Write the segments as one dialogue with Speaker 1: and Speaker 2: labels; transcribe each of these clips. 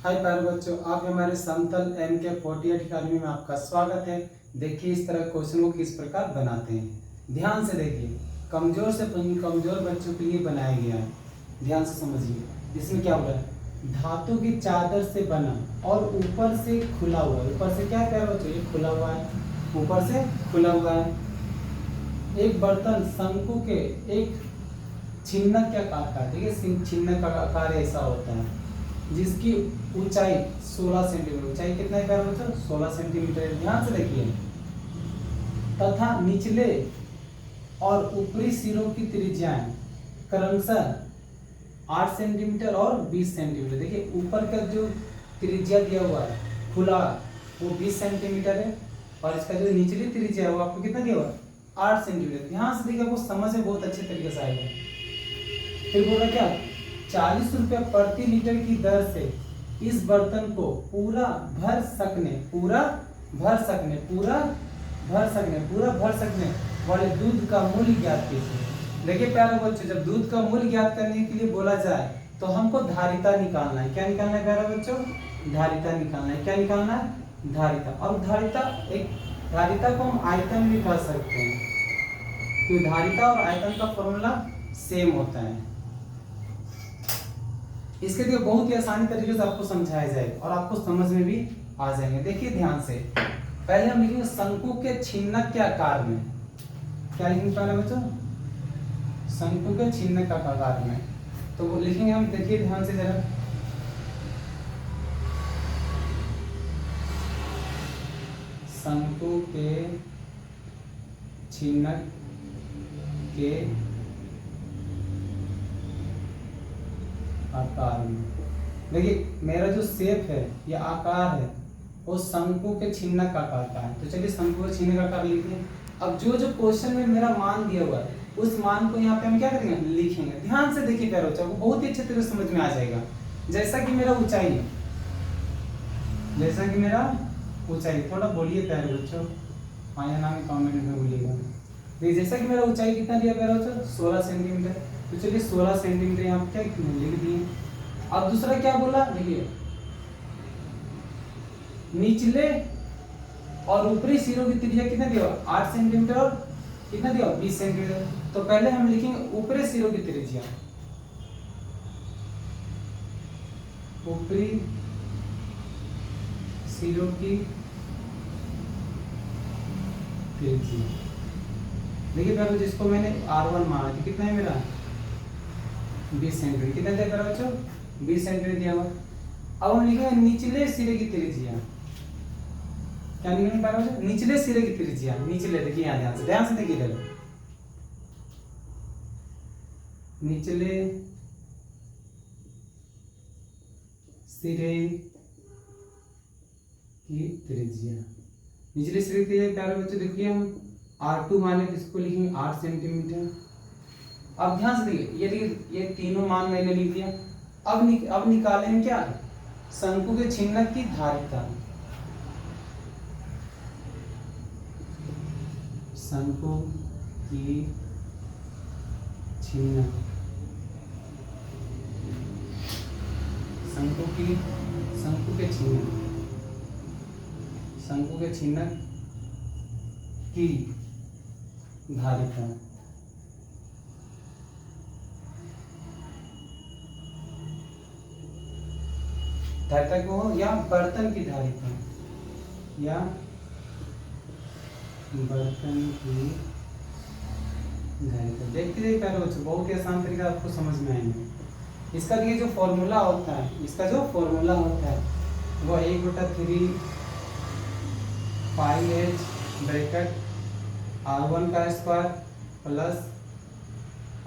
Speaker 1: हाय प्यारे बच्चों, आप हमारे समतल MK48 अकेडमी में आपका स्वागत है। देखिए इस तरह क्वेश्चन को किस प्रकार बनाते हैं। ध्यान से देखिए, कमजोर से कमजोर बच्चों के लिए बनाया गया है। ध्यान से समझिए। इसमें क्या हुआ है, धातु की चादर से बना और ऊपर से खुला हुआ है। ऊपर से क्या प्यारे बच्चों, ये खुला हुआ है, ऊपर से खुला हुआ है। एक बर्तन शंकु के एक छिन्नक के आकार का, देखिए छिन्नक का आकार ऐसा होता है जिसकी ऊंचाई 16 सेंटीमीटर। ऊंचाई कितना है प्यारे बच्चों, 16 सेंटीमीटर। ध्यान से देखिए, तथा निचले और ऊपरी सिरों की त्रिज्याएं क्रमशः 8 सेंटीमीटर और 20 सेंटीमीटर। देखिए ऊपर का जो त्रिज्या दिया हुआ है खुला, वो 20 सेंटीमीटर है और इसका जो निचली त्रिज्या है वो आपको कितना दिया हुआ है, 8 सेंटीमीटर। ध्यान से देखिए, आपको समझ में बहुत अच्छे तरीके से आएगा। फिर बोल रहा क्या, 40 रुपये प्रति लीटर की दर से इस बर्तन को पूरा भर सकने वाले दूध का मूल्य ज्ञात कीजिए। देखिए प्यारे बच्चों, जब दूध का मूल्य ज्ञात करने के लिए बोला जाए तो हमको धारिता निकालना है। क्या निकालना है प्यारे बच्चों, धारिता निकालना है। क्या निकालना है, धारिता। और धारिता को हम आयतन भी कह सकते हैं, क्योंकि धारिता और आयतन का फॉर्मूला सेम होता है। इसके लिए बहुत ही आसानी तरीके से आपको समझाया जाएगा और आपको समझ में भी आ जाएंगे। देखिए ध्यान से, पहले हम लिखेंगे शंकु के छिन्नक के आकार में। क्या लिखेंगे पहले बच्चों, शंकु के छिन्नक के आकार में। तो वो लिखेंगे हम, देखिए ध्यान से जरा, शंकु के छिन्नक के आकार में। देखिए मेरा जो शेप है या आकार है वो शंकु के छिन्नक आकार का है। तो चलिए शंकु के छिन्नक आकार लिखिए। अब जो जो क्वेश्चन में मेरा मान दिया हुआ है उस मान को यहाँ पे हम क्या करेंगे, लिखेंगे। ध्यान से देखिए प्यारे बच्चों, को बहुत ही अच्छे तरीके से समझ में आ जाएगा। जैसा कि मेरा ऊंचाई है, थोड़ा बोलिए प्यारे बच्चों, आया नाम कमेंट में बोलिएगा। देखिए जैसा कि मेरा ऊंचाई कितना दिया प्यारे बच्चों, 16 सेंटीमीटर। तो चलिए 16 सेंटीमीटर यहाँ पे क्या लिख दिए। अब दूसरा क्या बोला, देखिए निचले और ऊपरी सिरों की त्रिज्या कितना दिया, 8 सेंटीमीटर और कितना दिया, 20 सेंटीमीटर। तो पहले हम लिखेंगे ऊपरी सिरों की त्रिज्या, ऊपरी सिरों की त्रिज्या। देखिए पहले जिसको मैंने R1 माना था, कितना है मेरा, 20 सेंटीमीटर। कितना दिया मेरा बच्चों, 20 सेंटीमीटर दिया हुआ। अब हम लिखेंगे निचले सिरे की त्रिज्या। क्या लिखेंगे पहले बच्चों, निचले सिरे की त्रिज्या। निचले, देखिए यहाँ ध्यान से देखिए इधर, निचले सिरे की त्रिज्या। निचले सिरे की त्रिज्या प्यारे बच्चों देखिए, हम R2 माने तो इसको लिखेंगे 8 सेंटीमीटर। अब ध्यान से देखिए, ये तीनों मान मैंने लिख दिया। अब निकालेंगे क्या, शंकु के छिन्नक की धारिता। शंकु की छिन्नक, शंकु के छिन्नक की धारिता। धारिता को या बर्तन की धारिता, या बर्तन की धारिता। देखते देखिए प्यारे बच्चों, बहुत ही आसान तरीका आपको समझ में आएंगे। इसका देखिए जो फॉर्मूला होता है, वो 1/3 पाई h ब्रैकेट R1 का स्क्वायर प्लस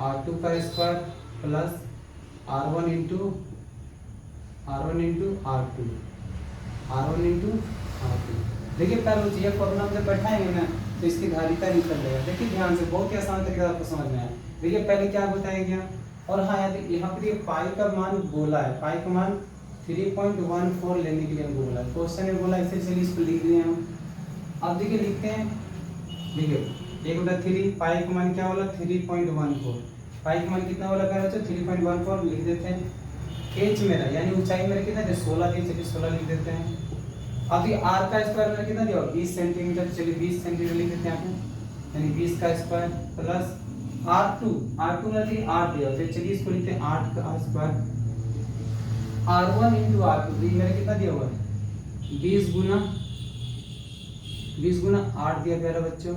Speaker 1: R2 का square plus R1 into R2। देखिए प्यारे बच्चों, ये फॉर्मूला जब बैठाएंगे ना तो इसकी धारिता निकल जाएगा। देखिए ध्यान से, बहुत ही आसान तरीका आपको समझ में आया। देखिए पहले क्या बताया गया, और हाँ यहाँ पर ये पाई का मान बोला है, पाई का मान 3.14 लेने के लिए हमको बोला है। क्वेश्चन में बोला, इसे चलिए इसको लिख दिए हम। अब देखिए लिखते हैं, देखिए 1/3 पाई का मान क्या बोला, 3.14। पाई का मान कितना बोला प्यारे बच्चों, 3.14 लिख देते हैं। एच मेरा यानी ऊंचाई मेरा कितना है 16 दी, चलिए 16 लिख देते हैं। अब ये आर का स्क्वायर मेरा कितना दिया 20 सेंटीमीटर, चलिए 20 सेंटीमीटर लिख देते हैं यहाँ पे, यानी 20 का स्क्वायर प्लस R2 मेरा देखिए 8 दिया, तो चलिए इसको लिखते हैं 8 का स्क्वायर, R1 इंटू R2 मेरा कितना दिया हुआ है 20 गुना 8 दिया प्यारे बच्चों।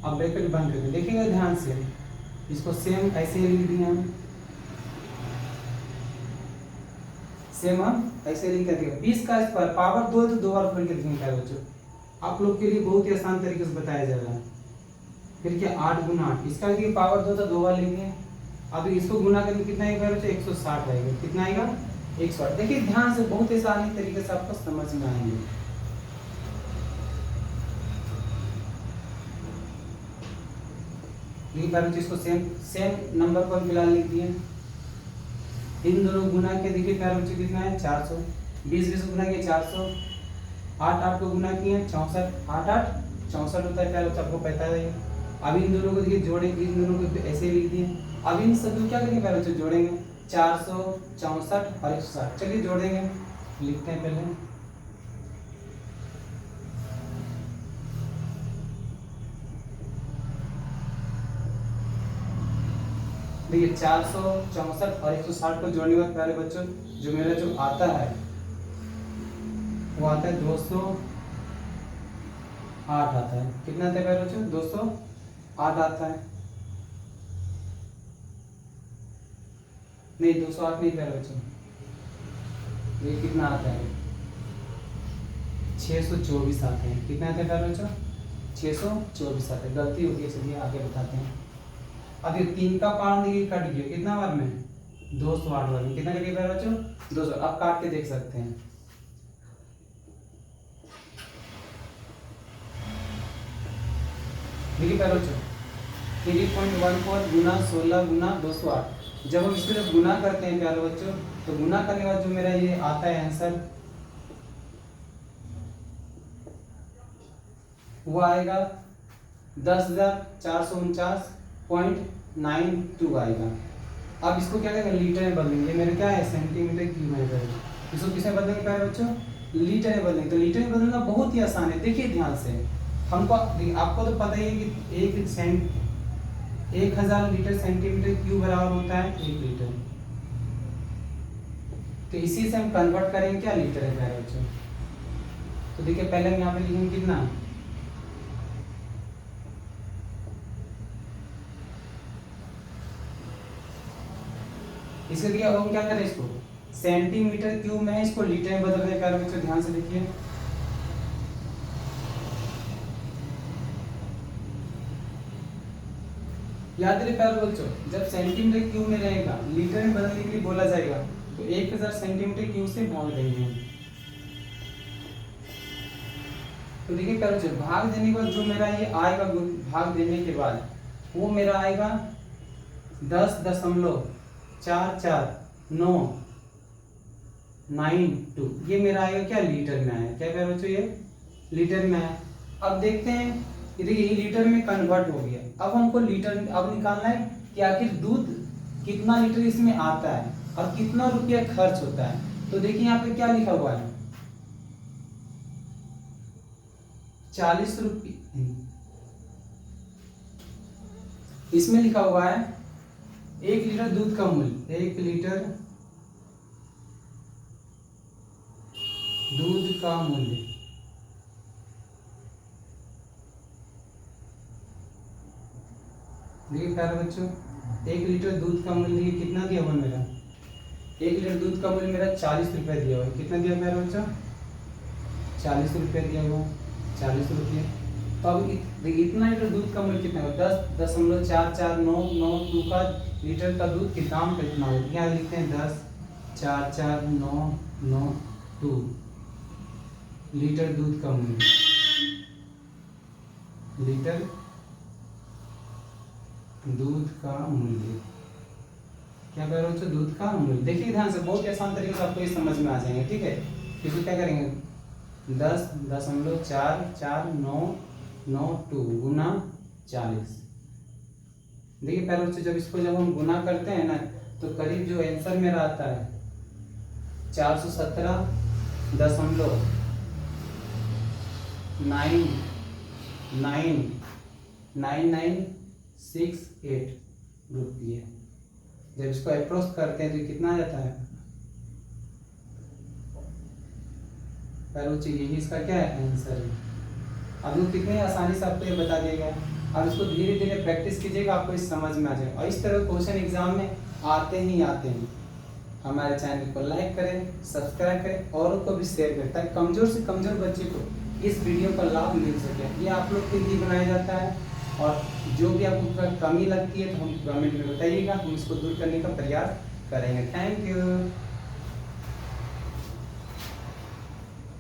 Speaker 1: अब ब्रैकेट बंद करके देखिएगा ध्यान से, इसको सेम ऐसे ही लिख दिए हम, सेम हम ऐसे लिख दिया 20 का स्क्वायर पावर 2 तो 2 बार पढ़ के देखेंगे प्यारे बच्चों, आप लोग के लिए बहुत ही आसान तरीके से बताया जा रहा है। फिर क्या 8 गुना 8, इसका देखिए पावर 2 था 2 बार लिखेंगे। अब इसको गुना करके कितना आएगा प्यारे बच्चों 160 आएगा, कितना आएगा 160। देखिए ध्यान से बहुत ही आसानी तरीके से आपको समझ में आएंगे। देखिए प्यारे बच्चों इसको सेम नंबर पर फिलहाल लिख दिए, इन दोनों गुना के देखिए प्यारे बच्चों कितना है 400, 20 गुना किए 400, 8 को गुना किए 64, 8 64 होता है प्यारे बच्चों, आपको पता है। अब इन दोनों को देखिए जोड़ेंगे, इन दोनों को ऐसे लिख दिए। अब इन सब को क्या करेंगे प्यारे बच्चों जोड़ेंगे 400 64 और 160, चलिए जोड़ेंगे, लिखते हैं पहले। देखिए 464 और 160 को जोड़ने के बाद प्यारे बच्चों जो मेरा जो आता है वो आता है 208 आता है, कितना आता है प्यारे बच्चों 208 आता है, नहीं 208 नहीं प्यारे बच्चों, ये कितना आता है 624 आते हैं, कितना आता है प्यारे बच्चों 624 आते हैं, गलती होती है, चलिए आगे बताते हैं। अब ये 3 का पावर देखिए कट गया कितना बार में 208 बार में, कितना कट गया प्यारे बच्चों 200। अब काट के देख सकते हैं, देखिए प्यारे बच्चों 3.14 गुना 16 गुना 208, जब हम इसको जब गुना करते हैं प्यारे बच्चों तो गुना करने के बाद जो मेरा ये आता है आंसर वो आएगा 10,449.92 आएगा। अब इसको क्या करेंगे लीटर में बदलेंगे, मेरे क्या है सेंटीमीटर क्यूब में, इसको किसमें बदलेंगे प्यारे बच्चों लीटर में बदलेंगे। तो लीटर में बदलना बहुत ही आसान है, देखिए ध्यान से, हमको आपको तो पता ही है कि 1000 लीटर सेंटीमीटर क्यूब बराबर होता है 1 लीटर, तो इसी से हम कन्वर्ट करेंगे क्या लीटर है प्यारे बच्चों। तो देखिए पहले हम यहाँ पे लिखेंगे कितना इसके लिए, अब हम क्या करें इसको सेंटीमीटर क्यूब में है, इसको लीटर में बदल रहे प्यारे बच्चों, ध्यान से देखिए। याद रहे प्यारे बच्चों जब सेंटीमीटर क्यूब में रहेगा लीटर में बदलने के लिए बोला जाएगा तो 1000 सेंटीमीटर क्यूब से भाग देंगे। तो देखिए प्यारे बच्चों भाग देने के बाद जो मेरा ये आएगा भाग देने के बाद वो मेरा आएगा 10.44992, ये मेरा आएगा क्या लीटर में आया, क्या प्यारे बच्चों ये लीटर में आया। अब देखते हैं ये लीटर में कन्वर्ट हो गया, अब हमको लीटर अब निकालना है कि आखिर दूध कितना लीटर इसमें आता है और कितना रुपया खर्च होता है। तो देखिए यहाँ पे क्या लिखा हुआ है 40 रुपये, इसमें लिखा हुआ है 1 लीटर दूध का मूल्य, 1 लीटर दूध का मूल्य, देखिए प्यारे बच्चों 1 लीटर दूध का मूल्य कितना दिया हुआ मेरा 1 लीटर दूध का मूल्य मेरा 40 रुपये दिया हुआ है, कितना दिया प्यारे बच्चों 40 रुपये दिया हुआ 40 रुपये। तो अब इतना लीटर दूध का मूल्य कितना होगा 10.449992 का लीटर का दूध के दाम का कितना होगा, यहाँ लिखते हैं 10.449992 लीटर दूध का मूल्य, लीटर दूध का मूल्य, क्या कह रहे हो दूध का मूल्य। देखिए ध्यान से बहुत आसान तरीके से आपको ये समझ में आ जाएंगे, ठीक है। इसको क्या करेंगे 10.449992 गुना 40। देखिए प्यारे बच्चों जब इसको जब हम गुना करते हैं ना तो करीब जो आंसर मेरा आता है 417.999968 जब इसको अप्रोच करते हैं तो कितना आ जाता है, यही इसका क्या है आंसर है। अब वो कितने आसानी से आपको ये बता दिया गया। अब इसको धीरे धीरे प्रैक्टिस कीजिएगा, आपको इस समझ में आ जाएगा। और इस तरह क्वेश्चन एग्जाम में आते ही आते हैं। हमारे चैनल को लाइक करें, सब्सक्राइब करें, औरों को भी शेयर करें, ताकि कमज़ोर से कमज़ोर बच्चे को इस वीडियो का लाभ मिल सके। ये आप लोग के लिए बनाया जाता है, और जो भी आपको कमी लगती है तो हम कमेंट में बताइएगा, हम इसको दूर करने का प्रयास करेंगे। Thank you.